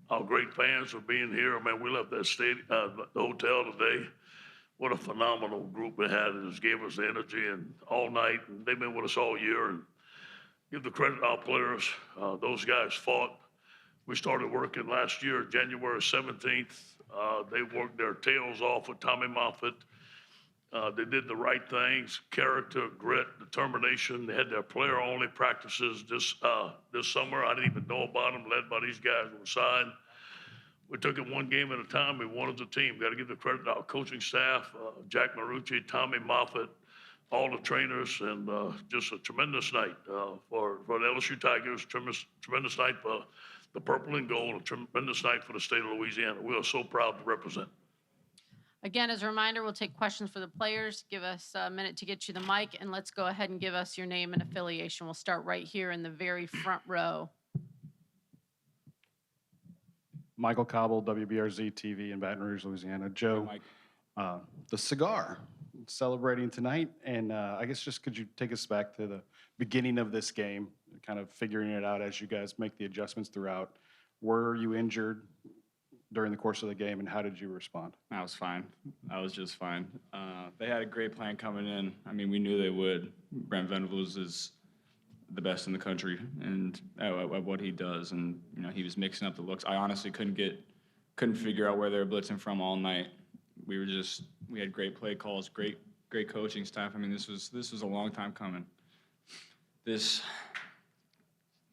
our great fans for being here. Man, we left that the hotel today. What a phenomenal group we had. It just gave us the energy and all night. And they've been with us all year. And give the credit to our players. Those guys fought. We started working last year, January 17th. They worked their tails off with Tommy Moffitt. They did the right things, character, grit, determination. They had their player-only practices this summer. I didn't even know about them, led by these guys on the side. We took it one game at a time. We won as a team. Got to give the credit to our coaching staff, Jack Marucci, Tommy Moffitt, all the trainers, and just a tremendous night for the LSU Tigers, tremendous night for the purple and gold, a tremendous night for the state of Louisiana. We are so proud to represent. Again, as a reminder, we'll take questions for the players. Give us a minute to get you the mic, and let's go ahead and give us your name and affiliation. We'll start right here in the very front row. Michael Cobble, WBRZ TV in Baton Rouge, Louisiana. Joe, the cigar celebrating tonight, and I guess just could you take us back to the beginning of this game, kind of figuring it out as you guys make the adjustments throughout. Were you injured during the course of the game, and how did you respond? I was fine. I was just fine. They had a great plan coming in. I mean, we knew they would. Brent Venables is the best in the country and at what he does, and he was mixing up the looks. I honestly couldn't figure out where they were blitzing from all night. We had great play calls, great coaching staff. I mean, this was a long time coming. This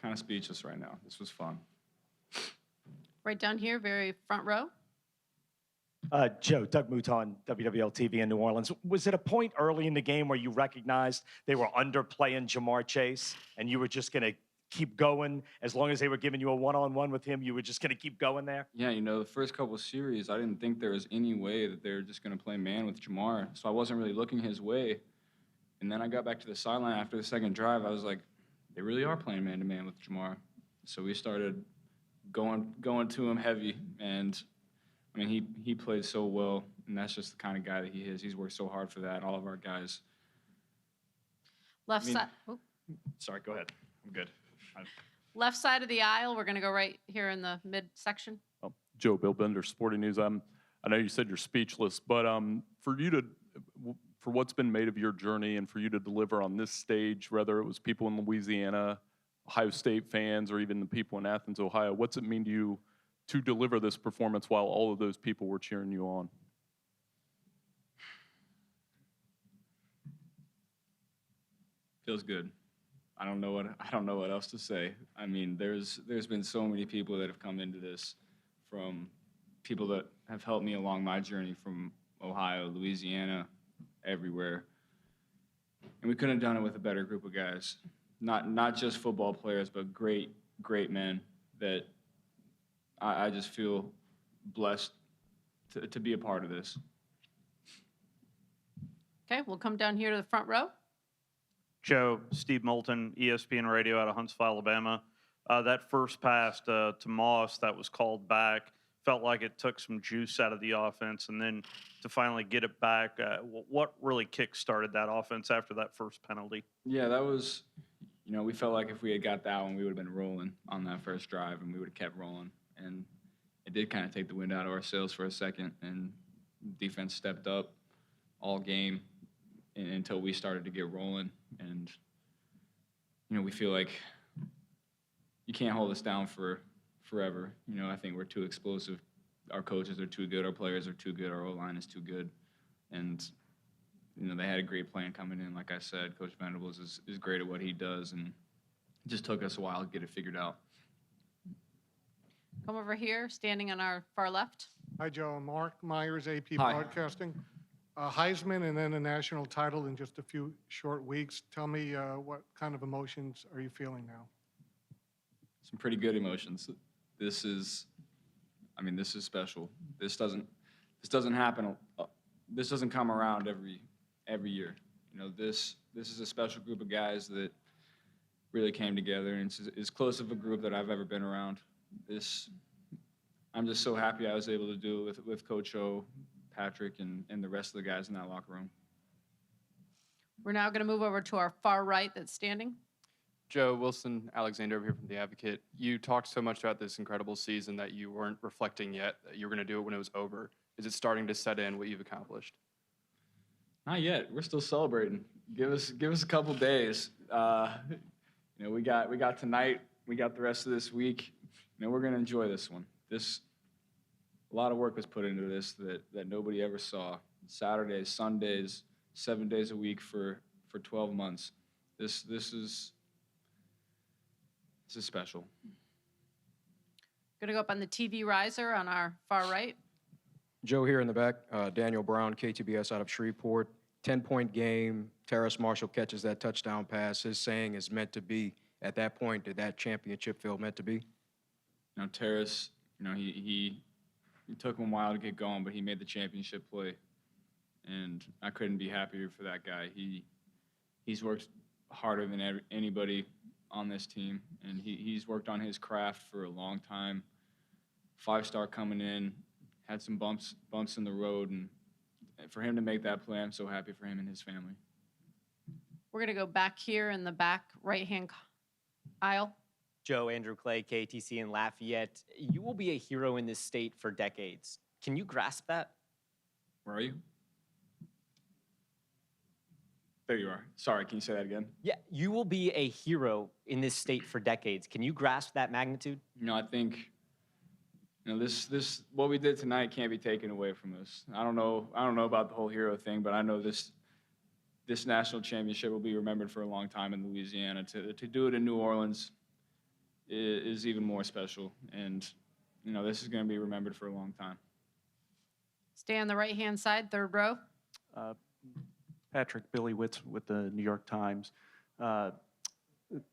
kind of speechless right now. This was fun. Right down here, very front row. Joe, Doug Mouton, WWL TV in New Orleans. Was it a point early in the game where you recognized they were underplaying Jamar Chase and you were just going to keep going as long as they were giving you a one-on-one with him, you were just going to keep going there? Yeah, the first couple of series, I didn't think there was any way that they were just going to play man with Jamar, so I wasn't really looking his way. And then I got back to the sideline after the second drive. I was like, they really are playing man-to-man with Jamar. So we started going to him heavy, and I mean, he played so well, and that's just the kind of guy that he is. He's worked so hard for that, all of our guys. Side. Oh. Sorry, go ahead. I'm good. Left side of the aisle, we're going to go right here in the midsection. Joe, Bill Bender, Sporting News. I know you said you're speechless, but for what's been made of your journey and for you to deliver on this stage, whether it was people in Louisiana, Ohio State fans, or even the people in Athens, Ohio, what's it mean to you to deliver this performance while all of those people were cheering you on? Feels good. I don't know what else to say. I mean, there's been so many people that have come into this, from people that have helped me along my journey from Ohio, Louisiana, everywhere. And we couldn't have done it with a better group of guys. Not just football players, but great men that I just feel blessed to be a part of this. Okay, we'll come down here to the front row. Joe, Steve Moulton, ESPN Radio out of Huntsville, Alabama. That first pass to Moss that was called back felt like it took some juice out of the offense, and then to finally get it back, what really kick-started that offense after that first penalty? Yeah, that was, we felt like if we had got that one, we would have been rolling on that first drive, and we would have kept rolling. And it did kind of take the wind out of our sails for a second, and defense stepped up all game until we started to get rolling. And, we feel like you can't hold us down for forever. I think we're too explosive. Our coaches are too good. Our players are too good. Our O-line is too good. And, they had a great plan coming in. Like I said, Coach Venables is great at what he does, and it just took us a while to get it figured out. Come over here, standing on our far left. Hi, Joe. Mark Myers, AP Hi. Broadcasting. Heisman and then a national title in just a few short weeks. Tell me what kind of emotions are you feeling now? Some pretty good emotions. This is special. This doesn't happen. This doesn't come around every year. This is a special group of guys that really came together, and it's as close of a group that I've ever been around. I'm just so happy I was able to do it with Coach O, Patrick, and the rest of the guys in that locker room. We're now going to move over to our far right that's standing. Joe, Wilson, Alexander over here from The Advocate. You talked so much about this incredible season that you weren't reflecting yet, that you were going to do it when it was over. Is it starting to set in what you've accomplished? Not yet. We're still celebrating. Give us a couple days. We got tonight. We got the rest of this week. We're gonna enjoy this one. A lot of work was put into this that nobody ever saw. Saturdays, Sundays, 7 days a week for 12 months. This is special. Going to go up on the TV riser on our far right. Joe here in the back. Daniel Brown, KTBS out of Shreveport. 10-point game. Terrace Marshall catches that touchdown pass. His saying is meant to be. At that point, did that championship feel meant to be? Terrace, he took him a while to get going, but he made the championship play. And I couldn't be happier for that guy. He's worked harder than anybody on this team, and he's worked on his craft for a long time. 5-star coming in, had some bumps in the road, and for him to make that play, I'm so happy for him and his family. We're going to go back here in the back right-hand aisle. Joe, Andrew Clay, KTC in Lafayette. You will be a hero in this state for decades. Can you grasp that? Where are you? There you are. Sorry, can you say that again? Yeah, you will be a hero in this state for decades. Can you grasp that magnitude? I think this what we did tonight can't be taken away from us. I don't know about the whole hero thing, but I know this national championship will be remembered for a long time in Louisiana. To do it in New Orleans is even more special, and this is going to be remembered for a long time. Stay on the right-hand side, third row. Patrick Billywitz with the New York Times. A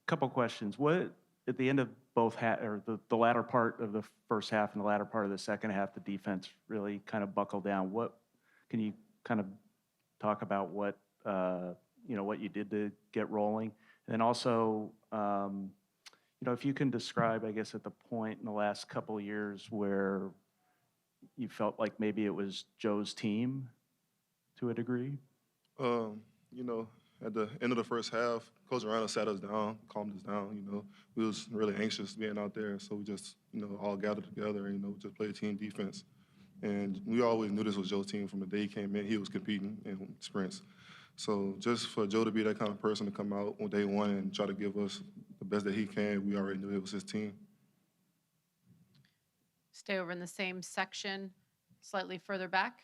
couple questions. What, at the end of both the latter part of the first half and the latter part of the second half, the defense really kind of buckled down. What can you kind of talk about what what you did to get rolling? And then also, if you can describe, I guess, at the point in the last couple of years where you felt like maybe it was Joe's team to a degree? At the end of the first half, Coach Orgeron sat us down, calmed us down. We was really anxious being out there, so we just, all gathered together and, just played team defense. And we always knew this was Joe's team from the day he came in. He was competing in sprints. So just for Joe to be that kind of person to come out on day one and try to give us the best that he can, we already knew it was his team. Stay over in the same section, slightly further back.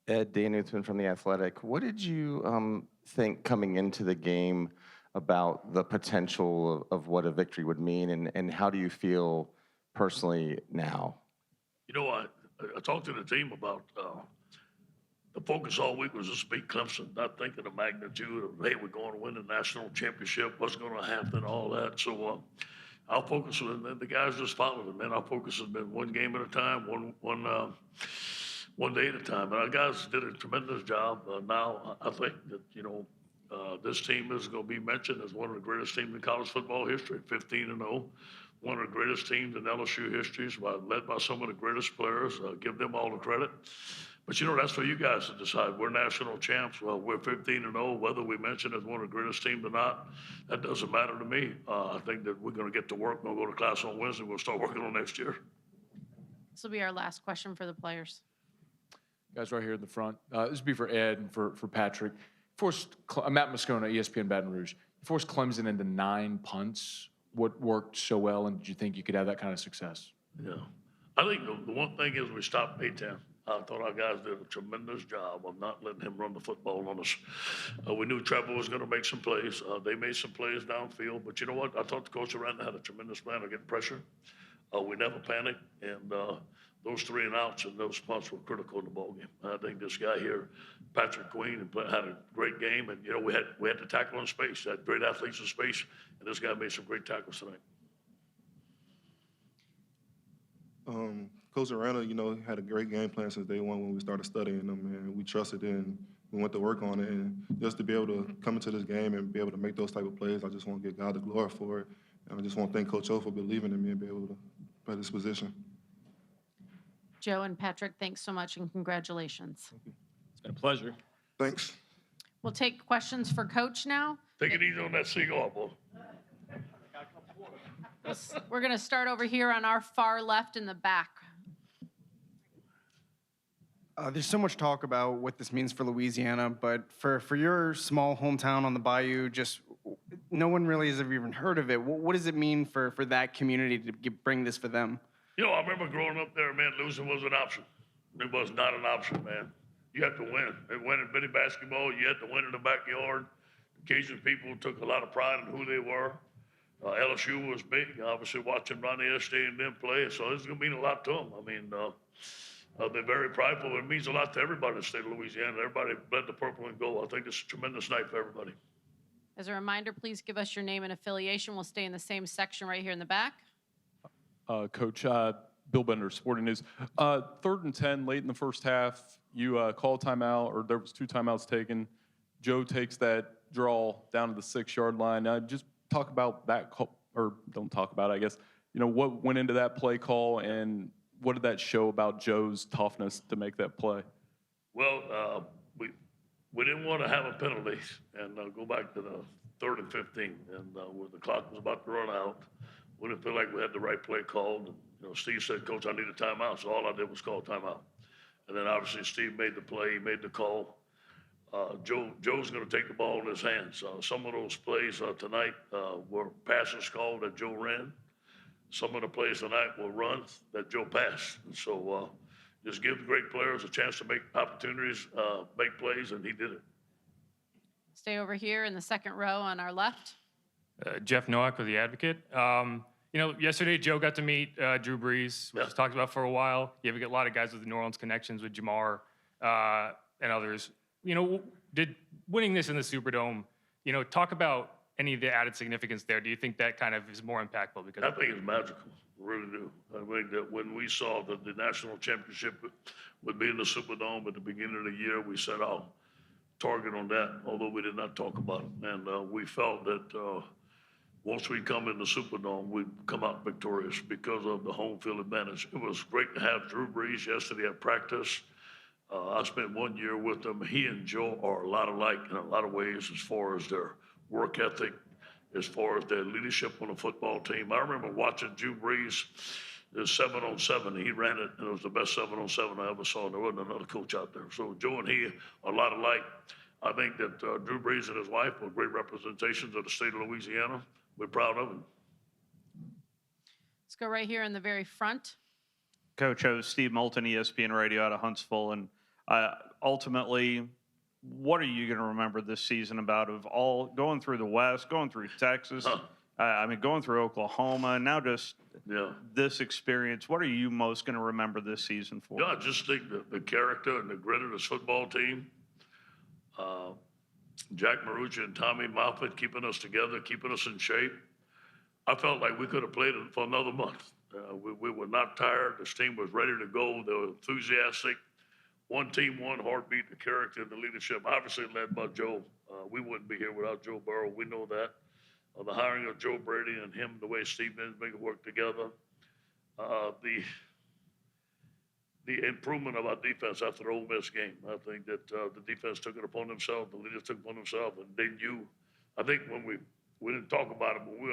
Ed Danuthman from The Athletic. What did you think coming into the game about the potential of what a victory would mean, and how do you feel personally now? I talked to the team about the focus all week was just beat Clemson, not thinking the magnitude of, hey, we're going to win the national championship, what's going to happen, all that. So our focus, and the guys just followed it, man. Our focus has been one game at a time, one day at a time. And our guys did a tremendous job. Now, I think that, this team is going to be mentioned as one of the greatest teams in college football history, 15-0. One of the greatest teams in LSU history, led by some of the greatest players. Give them all the credit. But, that's for you guys to decide. We're national champs. Well, we're 15-0. Whether we mention as one of the greatest teams or not, that doesn't matter to me. I think that we're going to get to work. We'll go to class on Wednesday. We'll start working on next year. This will be our last question for the players. Guys right here in the front. This would be for Ed and for Patrick. Matt Moscona, ESPN Baton Rouge. You forced Clemson into 9 punts. What worked so well, and did you think you could have that kind of success? Yeah. I think the one thing is we stopped A-10. I thought our guys did a tremendous job of not letting him run the football on us. We knew Trevor was going to make some plays. They made some plays downfield. But you know what? I thought the coach around had a tremendous plan of getting pressure. We never panicked. And those 3 and outs and those punts were critical in the ballgame. I think this guy here, Patrick Queen, had a great game. And, we had to tackle in space. Had great athletes in space. And this guy made some great tackles tonight. Coach Orgeron, had a great game plan since day one when we started studying them, and we trusted it, and we went to work on it. And just to be able to come into this game and be able to make those type of plays, I just want to give God the glory for it. And I just want to thank Coach O for believing in me and be able to play this position. Joe and Patrick, thanks so much and congratulations. It's been a pleasure. Thanks. We'll take questions for Coach now. Take it easy on that cigar, boy. We're going to start over here on our far left in the back. There's so much talk about what this means for Louisiana, but for your small hometown on the Bayou, just no one really has ever even heard of it. What does it mean for that community to bring this for them? You know, I remember growing up there, man, losing was an option. It was not an option, man. You had to win. And winning bitty basketball, you had to win in the backyard. The Cajun people took a lot of pride in who they were. LSU was big, obviously watching Ronnie Estee and them play, so it's going to mean a lot to them. I mean, they're very prideful. It means a lot to everybody in the state of Louisiana. Everybody bled the purple and gold. I think it's a tremendous night for everybody. As a reminder, please give us your name and affiliation. We'll stay in the same section right here in the back. Coach, Bill Bender, Sporting News. 3rd and 10, late in the first half, you call a timeout, or there was 2 timeouts taken. Joe takes that draw down to the 6-yard line. Just talk about that call, or don't talk about it, I guess. You know, what went into that play call, and what did that show about Joe's toughness to make that play? Well, we didn't want to have a penalty and go back to the 3rd and 15, and where the clock was about to run out. We didn't feel like we had the right play called. And, you know, Steve said, "Coach, I need a timeout." So all I did was call timeout. And then obviously Steve made the play, he made the call. Joe's going to take the ball in his hands. Some of those plays tonight were passes called that Joe ran. Some of the plays tonight were runs that Joe passed. And so just give the great players a chance to make opportunities, make plays, and he did it. Stay over here in the second row on our left. Jeff Nowak with The Advocate. You know, yesterday Joe got to meet Drew Brees, which was talked about for a while. You have a lot of guys with New Orleans connections with Jamar and others. You know, did winning this in the Superdome, you know, talk about any of the added significance there? Do you think that kind of is more impactful? Because I think it's magical, I really do. I think that when we saw that the national championship would be in the Superdome at the beginning of the year, we set our target on that, although we did not talk about it. And we felt that once we come in the Superdome, we'd come out victorious because of the home field advantage. It was great to have Drew Brees yesterday at practice. I spent 1 year with him. He and Joe are a lot alike in a lot of ways as far as their work ethic, as far as their leadership on the football team. I remember watching Drew Brees, the 7-on-7. He ran it, and it was the best 7-on-7 I ever saw. There wasn't another coach out there. So Joe and he are a lot alike. I think that Drew Brees and his wife are great representations of the state of Louisiana. We're proud of them. Let's go right here in the very front. Coach, I was Steve Moulton, ESPN Radio out of Huntsville, and ultimately, what are you going to remember this season about of all going through the West, going through Texas, I mean, going through Oklahoma, and now just this experience? What are you most going to remember this season for? Yeah, I just think the character and the grit of this football team. Jack Marucci and Tommy Moffitt keeping us together, keeping us in shape. I felt like we could have played it for another month. We were not tired. This team was ready to go. They were enthusiastic. One team, one heartbeat, the character and the leadership, obviously led by Joe. We wouldn't be here without Joe Burrow. We know that. The hiring of Joe Brady and him, the way Steve Benz make it work together. The improvement of our defense after the Ole Miss game. I think that the defense took it upon themselves, the leaders took it upon themselves, and they knew. I think when we didn't talk about it, but we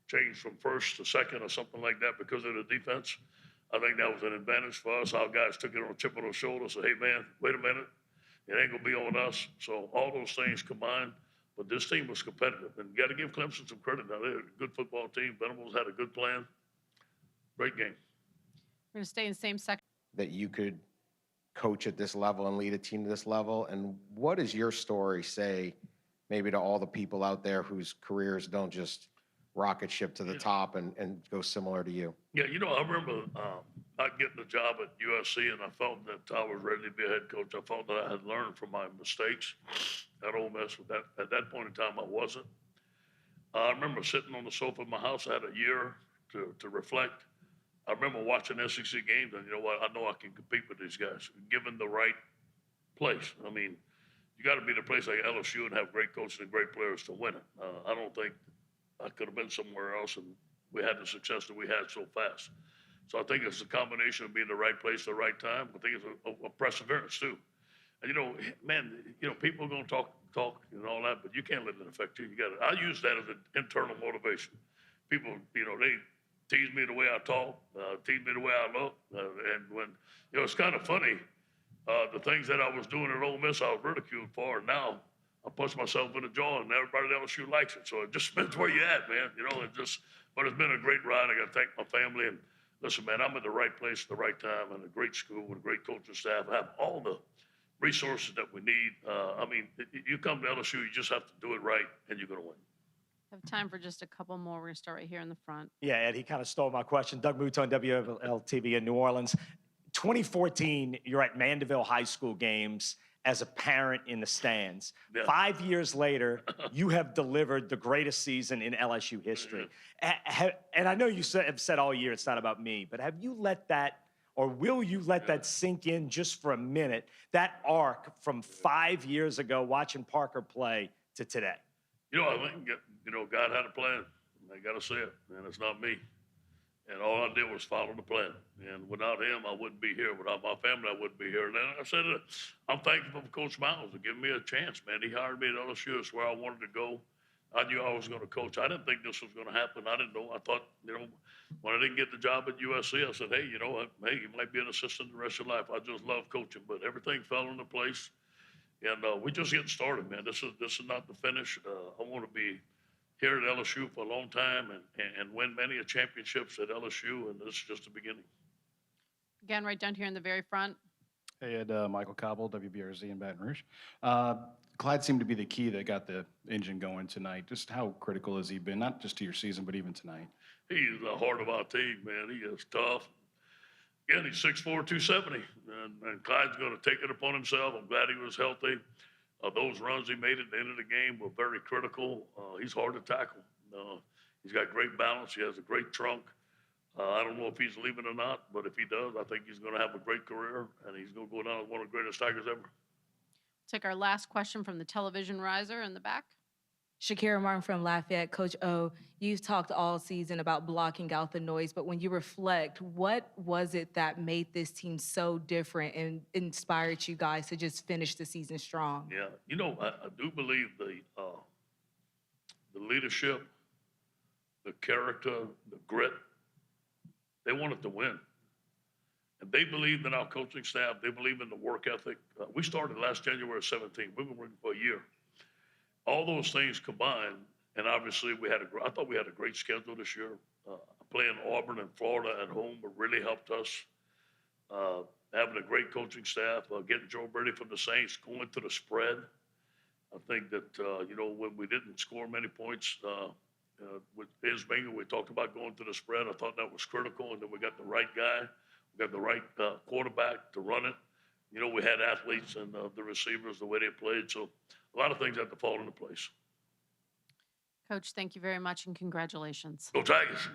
changed from first to second or something like that because of the defense. I think that was an advantage for us. Our guys took it on a chip on their shoulder, said, "Hey, man, wait a minute. It ain't going to be on us." So all those things combined, but this team was competitive. And you got to give Clemson some credit. Now, they're a good football team. Venables had a good plan. Great game. We're going to stay in the same section. That you could coach at this level and lead a team to this level? And what does your story say maybe to all the people out there whose careers don't just rocket ship to the top and go similar to you? Yeah, you know, I remember not getting the job at USC, and I felt that I was ready to be a head coach. I felt that I had learned from my mistakes at Ole Miss. At that point in time, I wasn't. I remember sitting on the sofa in my house. I had a year to reflect. I remember watching SEC games, and you know what? I know I can compete with these guys, given the right place. I mean, you got to be in a place like LSU and have great coaches and great players to win it. I don't think I could have been somewhere else, and we had the success that we had so fast. So I think it's a combination of being in the right place at the right time. I think it's a perseverance, too. And, man, people are going to talk and all that, but you can't let it affect you. I use that as an internal motivation. People, they tease me the way I talk, tease me the way I look. And when, it's kind of funny, the things that I was doing at Ole Miss, I was ridiculed for. And now I punch myself in the jaw and everybody at LSU likes it. So it just depends where you're at, man. But it's been a great ride. I got to thank my family. And listen, man, I'm in the right place at the right time and a great school with a great coaching staff. I have all the resources that we need. You come to LSU, you just have to do it right, and you're going to win. Have time for just a couple more. We're going to start right here in the front. Yeah, Ed, he kind of stole my question. Doug Mouton, WLTV in New Orleans. 2014, you're at Mandeville High School games as a parent in the stands. Yeah. 5 years later, you have delivered the greatest season in LSU history. And I know you have said all year it's not about me, but have you let that, or will you let that sink in just for a minute, that arc from 5 years ago watching Parker play to today? I think, God had a plan. I got to say it, and it's not me. And all I did was follow the plan. And without him, I wouldn't be here. Without my family, I wouldn't be here. And I said, I'm thankful for Coach Miles for giving me a chance, man. He hired me at LSU. It's where I wanted to go. I knew I was going to coach. I didn't think this was going to happen. I didn't know. I thought, when I didn't get the job at USC, I said, hey, you might be an assistant the rest of your life. I just love coaching. But everything fell into place. And we're just getting started, man. This is not the finish. I want to be here at LSU for a long time and win many championships at LSU, and this is just the beginning. Again, right down here in the very front. Hey, Ed, Michael Cobble, WBRZ in Baton Rouge. Clyde seemed to be the key that got the engine going tonight. Just how critical has he been, not just to your season, but even tonight? He's the heart of our team, man. He is tough. Again, he's 6'4", 270, and Clyde's going to take it upon himself. I'm glad he was healthy. Those runs he made at the end of the game were very critical. He's hard to tackle. He's got great balance. He has a great trunk. I don't know if he's leaving or not, but if he does, I think he's going to have a great career, and he's going to go down as one of the greatest Tigers ever. Take our last question from the television riser in the back. Shakira Martin from Lafayette. Coach O, you've talked all season about blocking out the noise, but when you reflect, what was it that made this team so different and inspired you guys to just finish the season strong? Yeah, I do believe the leadership, the character, the grit, they wanted to win. And they believed in our coaching staff. They believe in the work ethic. We started last January 17th. We've been working for a year. All those things combined, and obviously I thought we had a great schedule this year. Playing Auburn and Florida at home really helped us. Having a great coaching staff, getting Joe Brady from the Saints, going to the spread. I think that, when we didn't score many points with Isbinger, we talked about going to the spread. I thought that was critical, and then we got the right guy. We got the right quarterback to run it. We had athletes and the receivers, the way they played. So a lot of things had to fall into place. Coach, thank you very much and congratulations. Go Tigers.